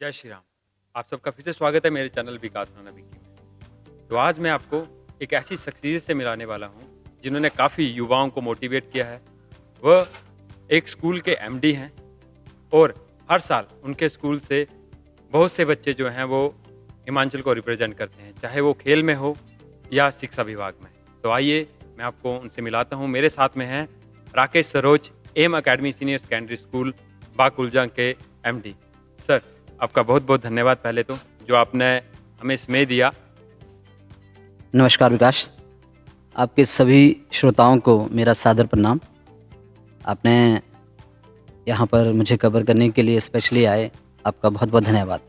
जय श्री राम। आप सबका फिर से स्वागत है मेरे चैनल विकास राणा विकी में। तो आज मैं आपको एक ऐसी शख्सियत से मिलाने वाला हूं जिन्होंने काफ़ी युवाओं को मोटिवेट किया है। वह एक स्कूल के एमडी हैं और हर साल उनके स्कूल से बहुत से बच्चे जो हैं वो हिमाचल को रिप्रेजेंट करते हैं, चाहे वो खेल में हो या शिक्षा विभाग में। तो आइए मैं आपको उनसे मिलाता हूँ। मेरे साथ में हैं Rakesh Saroj, M Academy senior secondary school Bakulja के एमडी। सर, आपका बहुत बहुत धन्यवाद पहले तो, जो आपने हमें समय दिया। नमस्कार विकास, आपके सभी श्रोताओं को मेरा सादर प्रणाम। आपने यहाँ पर मुझे कवर करने के लिए स्पेशली आए, आपका बहुत बहुत धन्यवाद।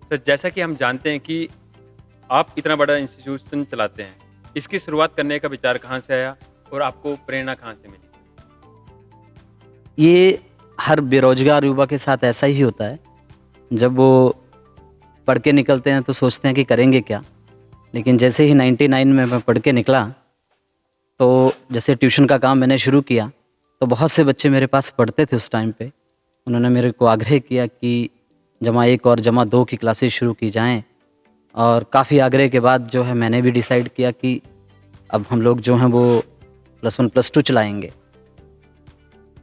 सर, जैसा कि हम जानते हैं कि आप इतना बड़ा इंस्टीट्यूशन चलाते हैं, इसकी शुरुआत करने का विचार कहाँ से आया और आपको प्रेरणा कहाँ से मिली? ये हर बेरोजगार युवा के साथ ऐसा ही होता है। जब वो पढ़ के निकलते हैं तो सोचते हैं कि करेंगे क्या, लेकिन जैसे ही 99 में मैं पढ़ के निकला तो जैसे ट्यूशन का काम मैंने शुरू किया तो बहुत से बच्चे मेरे पास पढ़ते थे उस टाइम पे। उन्होंने मेरे को आग्रह किया कि जमा 1 और जमा 2 की क्लासेस शुरू की जाएं, और काफ़ी आग्रह के बाद जो है मैंने भी डिसाइड किया कि अब हम लोग जो हैं वो +1 +2 चलाएँगे।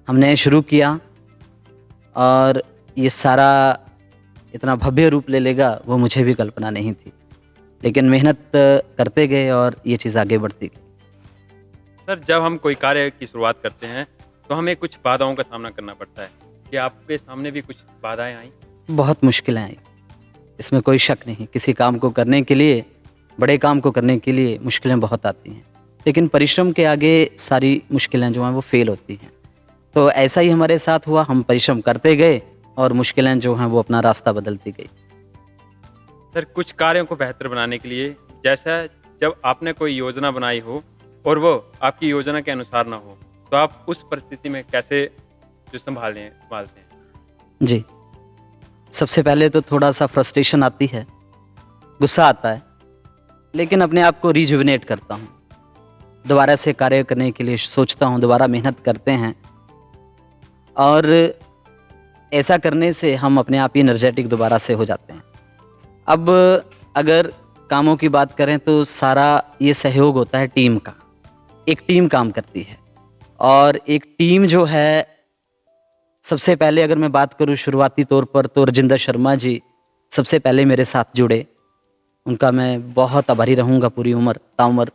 हमने शुरू किया और ये सारा इतना भव्य रूप ले लेगा वो मुझे भी कल्पना नहीं थी, लेकिन मेहनत करते गए और ये चीज़ आगे बढ़ती गई। सर, जब हम कोई कार्य की शुरुआत करते हैं तो हमें कुछ बाधाओं का सामना करना पड़ता है। कि आपके सामने भी कुछ बाधाएं आई? बहुत मुश्किलें आई, इसमें कोई शक नहीं। किसी काम को करने के लिए, बड़े काम को करने के लिए मुश्किलें बहुत आती हैं, लेकिन परिश्रम के आगे सारी मुश्किलें जो हैं वो फेल होती हैं। तो ऐसा ही हमारे साथ हुआ, हम परिश्रम करते गए और मुश्किलें जो हैं वो अपना रास्ता बदलती गई। सर, कुछ कार्यों को बेहतर बनाने के लिए, जैसा जब आपने कोई योजना बनाई हो और वो आपकी योजना के अनुसार ना हो, तो आप उस परिस्थिति में कैसे जो संभालते हैं? जी, सबसे पहले तो थोड़ा सा फ्रस्ट्रेशन आती है, गुस्सा आता है, लेकिन अपने आप को रिजुविनेट करता हूँ। दोबारा से कार्य करने के लिए सोचता हूँ, दोबारा मेहनत करते हैं, और ऐसा करने से हम अपने आप ही एनर्जेटिक दोबारा से हो जाते हैं। अब अगर कामों की बात करें तो सारा ये सहयोग होता है टीम का। एक टीम काम करती है, और एक टीम जो है, सबसे पहले अगर मैं बात करूं शुरुआती तौर पर तो राजिंदर शर्मा जी सबसे पहले मेरे साथ जुड़े। उनका मैं बहुत आभारी रहूँगा पूरी उम्र ताउम्र,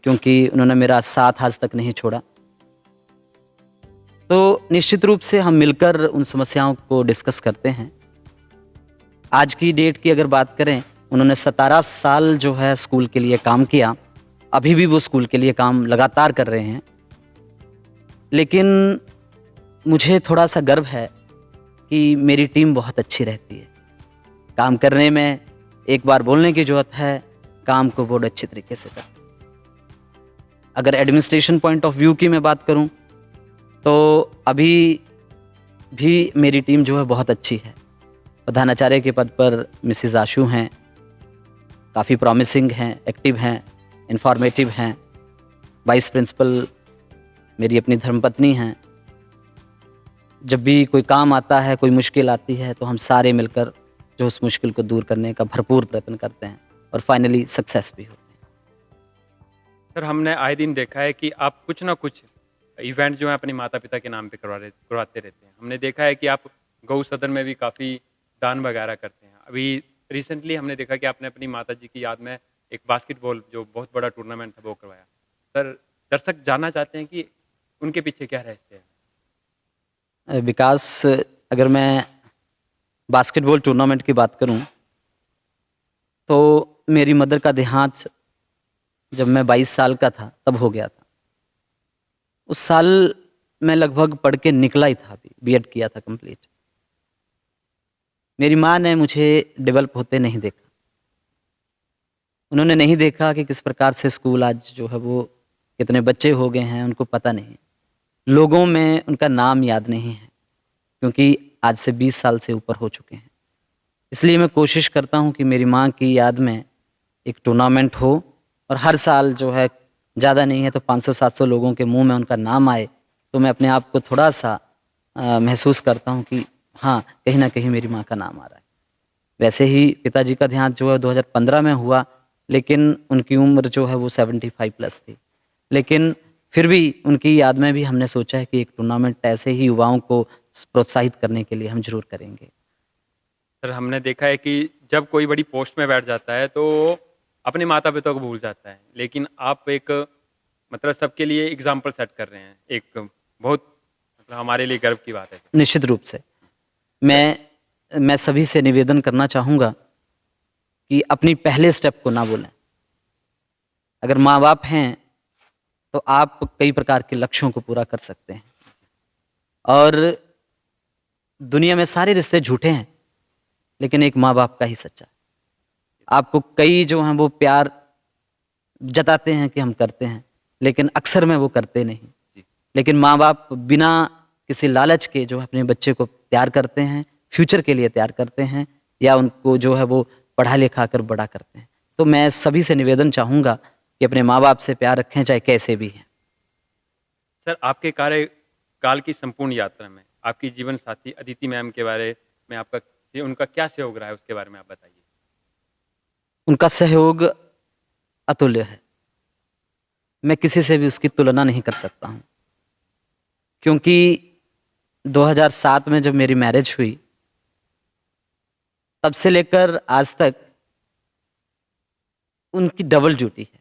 क्योंकि उन्होंने मेरा साथ आज तक नहीं छोड़ा। तो निश्चित रूप से हम मिलकर उन समस्याओं को डिस्कस करते हैं। आज की डेट की अगर बात करें, उन्होंने 17 साल जो है स्कूल के लिए काम किया। अभी भी वो स्कूल के लिए काम लगातार कर रहे हैं, लेकिन मुझे थोड़ा सा गर्व है कि मेरी टीम बहुत अच्छी रहती है। काम करने में एक बार बोलने की ज़रूरत है, काम को बहुत अच्छी तरीके से करते हैं। अगर एडमिनिस्ट्रेशन पॉइंट ऑफ व्यू की मैं बात करूं तो अभी भी मेरी टीम जो है बहुत अच्छी है। प्रधानाचार्य के पद पर मिसिज आशू हैं, काफ़ी प्रॉमिसिंग हैं, एक्टिव हैं, इंफॉर्मेटिव हैं। वाइस प्रिंसिपल मेरी अपनी धर्मपत्नी हैं। जब भी कोई काम आता है, कोई मुश्किल आती है, तो हम सारे मिलकर जो उस मुश्किल को दूर करने का भरपूर प्रयत्न करते हैं और फाइनली सक्सेस भी होते हैं। सर, हमने आए दिन देखा है कि आप कुछ ना कुछ इवेंट जो है अपने माता पिता के नाम पे करवाते रहते हैं। हमने देखा है कि आप गौ सदन में भी काफ़ी दान वगैरह करते हैं। अभी रिसेंटली हमने देखा कि आपने अपनी माता जी की याद में एक बास्केटबॉल जो बहुत बड़ा टूर्नामेंट था वो करवाया। सर, दर्शक जानना चाहते हैं कि उनके पीछे क्या रहस्य है? विकास, अगर मैं बास्केटबॉल टूर्नामेंट की बात करूं तो मेरी मदर का देहांत जब मैं 22 साल का था तब हो गया था। उस साल मैं लगभग पढ़ के निकला ही था, अभी बीएड किया था कंप्लीट। मेरी माँ ने मुझे डेवलप होते नहीं देखा। उन्होंने नहीं देखा कि किस प्रकार से स्कूल आज जो है वो कितने बच्चे हो गए हैं, उनको पता नहीं। लोगों में उनका नाम याद नहीं है, क्योंकि आज से 20 साल से ऊपर हो चुके हैं। इसलिए मैं कोशिश करता हूँ कि मेरी माँ की याद में एक टूर्नामेंट हो, और हर साल जो है, ज़्यादा नहीं है तो 500-700 लोगों के मुंह में उनका नाम आए, तो मैं अपने आप को थोड़ा सा महसूस करता हूँ कि हाँ, कहीं ना कहीं मेरी माँ का नाम आ रहा है। वैसे ही पिताजी का देहांत जो है 2015 में हुआ, लेकिन उनकी उम्र जो है वो 75 प्लस थी। लेकिन फिर भी उनकी याद में भी हमने सोचा है कि एक टूर्नामेंट ऐसे ही युवाओं को प्रोत्साहित करने के लिए हम जरूर करेंगे। सर हमने देखा है कि जब कोई बड़ी पोस्ट में बैठ जाता है तो वो अपने माता पिता को भूल जाता है, लेकिन आप एक मतलब सबके लिए एग्जाम्पल सेट कर रहे हैं, एक बहुत मतलब हमारे लिए गर्व की बात है। निश्चित रूप से मैं सभी से निवेदन करना चाहूँगा कि अपनी पहले स्टेप को ना भूलें। अगर माँ बाप हैं तो आप कई प्रकार के लक्ष्यों को पूरा कर सकते हैं। और दुनिया में सारे रिश्ते झूठे हैं, लेकिन एक माँ बाप का ही सच्चा है। आपको कई जो हैं वो प्यार जताते हैं कि हम करते हैं, लेकिन अक्सर में वो करते नहीं। लेकिन माँ बाप बिना किसी लालच के जो है अपने बच्चे को तैयार करते हैं, फ्यूचर के लिए तैयार करते हैं, या उनको जो है वो पढ़ा लिखा कर बड़ा करते हैं। तो मैं सभी से निवेदन चाहूँगा कि अपने माँ बाप से प्यार रखें, चाहे कैसे भी हैं। सर आपके कार्यकाल की संपूर्ण यात्रा में आपकी जीवन साथी अदिति मैम के बारे में आपका उनका क्या सहयोग रहा है, उसके बारे में आप बताइए। उनका सहयोग अतुल्य है। मैं किसी से भी उसकी तुलना नहीं कर सकता हूँ, क्योंकि 2007 में जब मेरी मैरिज हुई, तब से लेकर आज तक उनकी डबल ड्यूटी है,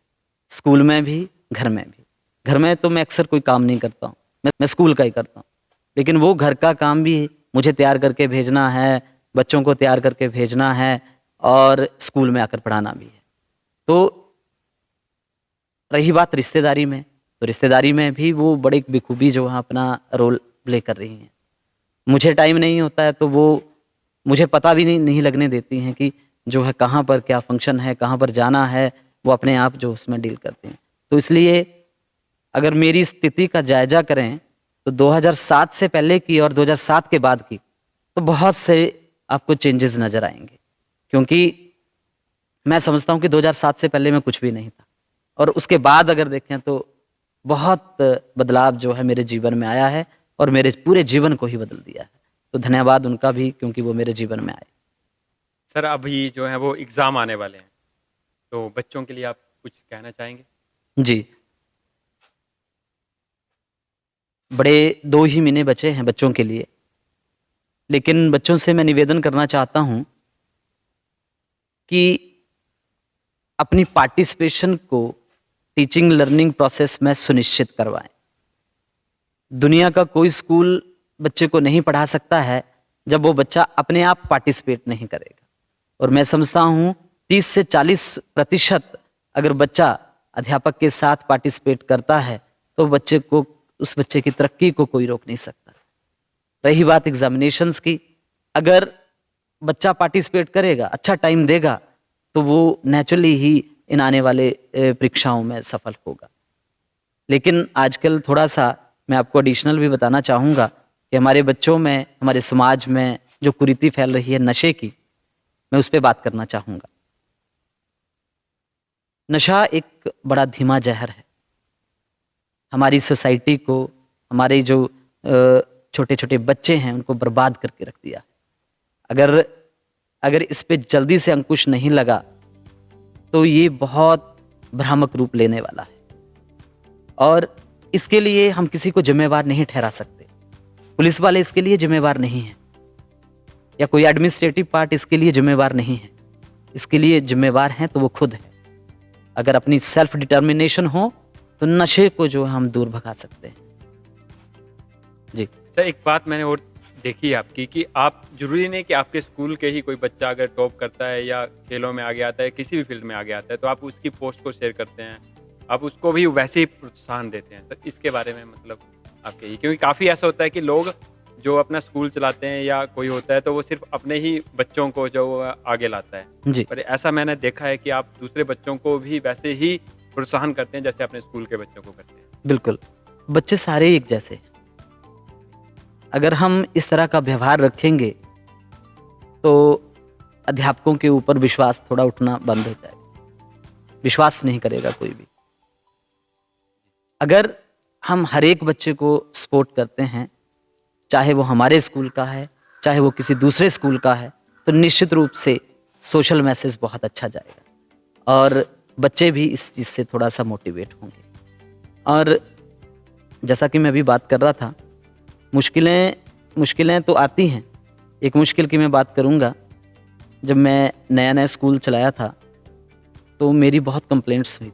स्कूल में भी घर में भी। घर में तो मैं अक्सर कोई काम नहीं करता हूँ, मैं स्कूल का ही करता हूँ, लेकिन वो घर का काम भी मुझे तैयार करके भेजना है, बच्चों को तैयार करके भेजना है, और स्कूल में आकर पढ़ाना भी है। तो रही बात रिश्तेदारी में, तो रिश्तेदारी में भी वो बड़ी बखूबी जो है अपना रोल प्ले कर रही हैं। मुझे टाइम नहीं होता है तो वो मुझे पता भी नहीं लगने देती हैं कि जो है कहाँ पर क्या फंक्शन है, कहाँ पर जाना है, वो अपने आप जो उसमें डील करती हैं। तो इसलिए अगर मेरी स्थिति का जायजा करें तो 2007 से पहले की और 2007 के बाद की तो बहुत से आपको चेंजेस नज़र आएंगे, क्योंकि मैं समझता हूँ कि 2007 से पहले मैं कुछ भी नहीं था, और उसके बाद अगर देखें तो बहुत बदलाव जो है मेरे जीवन में आया है, और मेरे पूरे जीवन को ही बदल दिया है। तो धन्यवाद उनका भी, क्योंकि वो मेरे जीवन में आए। सर अभी जो है वो एग्ज़ाम आने वाले हैं, तो बच्चों के लिए आप कुछ कहना चाहेंगे। जी, बड़े 2 ही महीने बचे हैं बच्चों के लिए, लेकिन बच्चों से मैं निवेदन करना चाहता हूँ कि अपनी पार्टिसिपेशन को टीचिंग लर्निंग प्रोसेस में सुनिश्चित करवाएं। दुनिया का कोई स्कूल बच्चे को नहीं पढ़ा सकता है जब वो बच्चा अपने आप पार्टिसिपेट नहीं करेगा। और मैं समझता हूँ 30 से 40% अगर बच्चा अध्यापक के साथ पार्टिसिपेट करता है तो उस बच्चे की तरक्की को कोई रोक नहीं सकता। रही बात एग्जामिनेशंस की, अगर बच्चा पार्टिसिपेट करेगा, अच्छा टाइम देगा, तो वो नेचुरली ही इन आने वाले परीक्षाओं में सफल होगा। लेकिन आजकल थोड़ा सा मैं आपको एडिशनल भी बताना चाहूँगा कि हमारे बच्चों में, हमारे समाज में जो कुरीति फैल रही है नशे की, मैं उस पर बात करना चाहूँगा। नशा एक बड़ा धीमा जहर है, हमारी सोसाइटी को, हमारे जो छोटे छोटे बच्चे हैं उनको बर्बाद करके रख दिया। अगर इस पे जल्दी से अंकुश नहीं लगा तो ये बहुत भ्रामक रूप लेने वाला है, और इसके लिए हम किसी को जिम्मेवार नहीं ठहरा सकते। पुलिस वाले इसके लिए जिम्मेवार नहीं हैं, या कोई एडमिनिस्ट्रेटिव पार्ट इसके लिए जिम्मेवार नहीं है। इसके लिए जिम्मेवार हैं तो वो खुद है। अगर अपनी सेल्फ डिटर्मिनेशन हो तो नशे को जो हम दूर भगा सकते हैं। जी सर एक बात मैंने और देखी है आपकी कि आप जरूरी नहीं कि आपके स्कूल के ही कोई बच्चा अगर टॉप करता है या खेलों में आगे आता है, किसी भी फील्ड में आगे आता है, तो आप उसकी पोस्ट को शेयर करते हैं, आप उसको भी वैसे ही प्रोत्साहन देते हैं। तो इसके बारे में मतलब आपके ही, क्योंकि काफ़ी ऐसा होता है कि लोग जो अपना स्कूल चलाते हैं या कोई होता है तो वो सिर्फ अपने ही बच्चों को जो आगे लाता है। जी, पर ऐसा मैंने देखा है कि आप दूसरे बच्चों को भी वैसे ही प्रोत्साहन करते हैं जैसे अपने स्कूल के बच्चों को करते हैं। बिल्कुल। बच्चे सारे एक जैसे हैं। अगर हम इस तरह का व्यवहार रखेंगे तो अध्यापकों के ऊपर विश्वास थोड़ा उठना बंद हो जाएगा, विश्वास नहीं करेगा कोई भी। अगर हम हर एक बच्चे को सपोर्ट करते हैं, चाहे वो हमारे स्कूल का है चाहे वो किसी दूसरे स्कूल का है, तो निश्चित रूप से सोशल मैसेज बहुत अच्छा जाएगा और बच्चे भी इस चीज़ से थोड़ा सा मोटिवेट होंगे। और जैसा कि मैं अभी बात कर रहा था, मुश्किलें तो आती हैं। एक मुश्किल की मैं बात करूँगा, जब मैं नया नया स्कूल चलाया था तो मेरी बहुत कंप्लेंट्स हुई।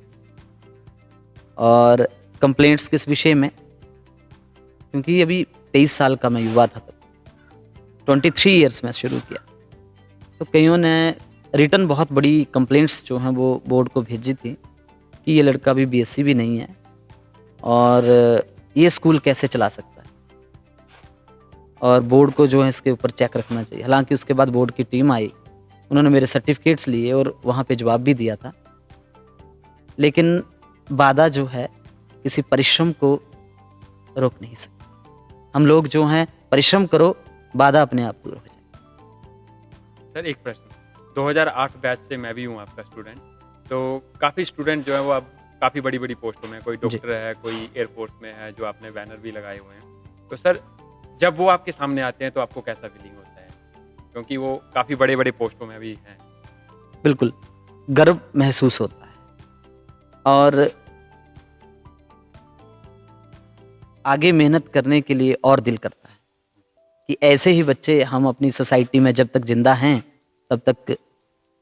और कंप्लेंट्स किस विषय में, क्योंकि अभी 23 साल का मैं युवा था तब, 23 ईयर्स में शुरू किया, तो कईयों ने रिटर्न बहुत बड़ी कंप्लेंट्स जो हैं वो बोर्ड को भेजी थी कि ये लड़का अभी बीएससी भी नहीं है और ये स्कूल कैसे चला सकता है, और बोर्ड को जो है इसके ऊपर चेक रखना चाहिए। हालांकि उसके बाद बोर्ड की टीम आई, उन्होंने मेरे सर्टिफिकेट्स लिए और वहाँ पे जवाब भी दिया था, लेकिन बाधा जो है किसी परिश्रम को रोक नहीं सकती। हम लोग जो हैं परिश्रम करो, बाधा अपने आप दूर हो जाए। सर एक प्रश्न, 2008 बैच से मैं भी हूँ आपका स्टूडेंट, तो काफ़ी स्टूडेंट जो है वो अब काफ़ी बड़ी बड़ी पोस्टों में, कोई डॉक्टर है, कोई एयरफोर्स में है, जो आपने बैनर भी लगाए हुए हैं। तो सर जब वो आपके सामने आते हैं तो आपको कैसा फीलिंग होता है, क्योंकि वो काफ़ी बड़े बड़े पोस्टों में भी हैं? बिल्कुल गर्व महसूस होता है और आगे मेहनत करने के लिए और दिल करता है कि ऐसे ही बच्चे हम अपनी सोसाइटी में जब तक जिंदा हैं तब तक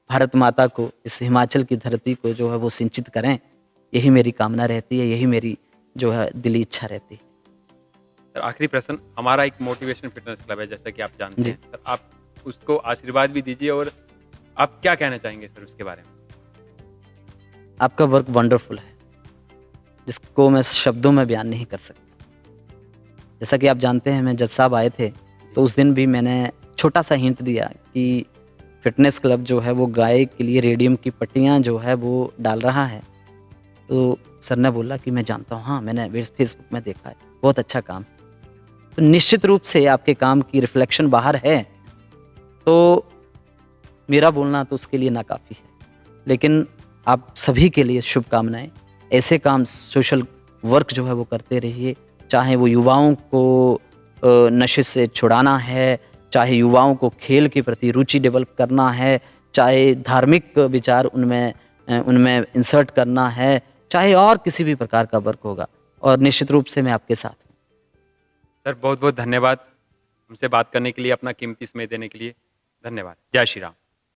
भारत माता को, इस हिमाचल की धरती को जो है वो सिंचित करें। यही मेरी कामना रहती है, यही मेरी जो है दिली इच्छा रहती है। सर आखिरी प्रश्न, हमारा एक मोटिवेशन फिटनेस क्लब है जैसा कि आप जानते हैं, सर आप उसको आशीर्वाद भी दीजिए और आप क्या कहना चाहेंगे सर उसके बारे में? आपका वर्क वंडरफुल है, जिसको मैं शब्दों में बयान नहीं कर सकता। जैसा कि आप जानते हैं, मैं जज साहब आए थे तो उस दिन भी मैंने छोटा सा हिंट दिया कि फिटनेस क्लब जो है वो गाय के लिए रेडियम की पट्टियाँ जो है वो डाल रहा है। तो सर ने बोला कि मैं जानता हूँ, हाँ मैंने फेसबुक में देखा है, बहुत अच्छा काम है। तो निश्चित रूप से आपके काम की रिफ्लेक्शन बाहर है, तो मेरा बोलना तो उसके लिए नाकाफ़ी है, लेकिन आप सभी के लिए शुभकामनाएं। ऐसे काम, सोशल वर्क जो है वो करते रहिए, चाहे वो युवाओं को नशे से छुड़ाना है, चाहे युवाओं को खेल के प्रति रुचि डेवलप करना है, चाहे धार्मिक विचार उनमें इंसर्ट करना है, चाहे और किसी भी प्रकार का वर्क होगा, और निश्चित रूप से मैं आपके साथ हूँ। सर बहुत बहुत धन्यवाद हमसे बात करने के लिए, अपना कीमती समय देने के लिए धन्यवाद। जय श्री राम।